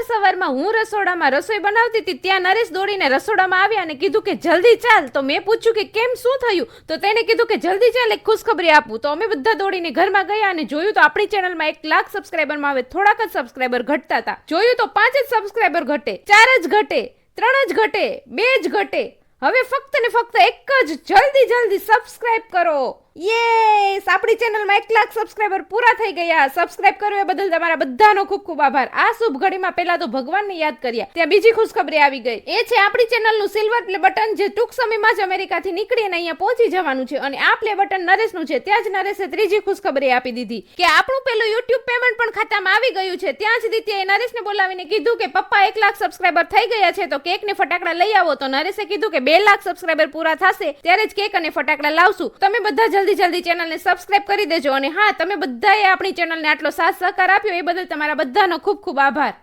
સવારમાં હું રસોડામાં રસોઈ બનાવતી હતી ત્યાં નરેશ દોડીને રસોડામાં આવ્યા અને કીધું કે જલ્દી ચાલ. તો મેં પૂછ્યું કે કેમ, શું થયું? તો તેણે કીધું કે જલ્દી ચાલ, એક ખુશખબરી આપું. તો અમે બધા દોડીને ઘરમાં ગયા અને જોયું તો આપણી ચેનલમાં 1 લાખ સબસ્ક્રાઈબરમાં હવે થોડાક જ સબસ્ક્રાઈબર ઘટતા હતા. જોયું તો 5 જ સબસ્ક્રાઈબર ઘટે, 4 જ ઘટે, 3 જ ઘટે, 2 જ ઘટે. હવે ફક્ત ને ફક્ત એક જ, જલ્દી સબસ્ક્રાઇબ કરો. યસ, આપણી ચેનલમાં 1 લાખ સબસ્ક્રાઇબર પૂરા થઈ ગયા. સબસ્ક્રાઇબ કરો એ બદલ તમારા બધાનો ખૂબ ખૂબ આભાર. આ શુભ ઘડીમાં પહેલા તો ભગવાનને યાદ કર્યા, ત્યાં બીજી ખુશખબરી આવી ગઈ. એ છે આપણી ચેનલનું સિલ્વર પ્લે બટન, જે ટૂંક સમયમાં જ અમેરિકાથી નીકળીને અહીંયા પહોંચી જવાનું છે. અને આ પ્લે બટન નરેશનું છે. ત્યાં જ નરેશે ત્રીજી ખુશખબરી આપી દીધી કે આપણું પેલું YouTube પેમેન્ટ પણ ખાતામાં આવી ગયું છે. ત્યાં જ દિત્યાએ નરેશને બોલાવીને કીધું કે પપ્પા 1 લાખ સબસ્ક્રાઇબર થઈ ગયા છે, તો કેક ને ફટાકડા લઈ આવો. તો નરેશે કીધું કે 2 લાખ સબસ્ક્રાઇબર પૂરા થશે ત્યારે જ કેક અને ફટાકડા લાવશું. તમે બધા જલ્દી ચેનલને સબસ્ક્રાઇબ કરી દેજો. અને હા, તમે બધાએ આપણી ચેનલને આટલો સાથ સહકાર આપ્યો એ બદલ તમારા બધાનો ખૂબ ખૂબ આભાર.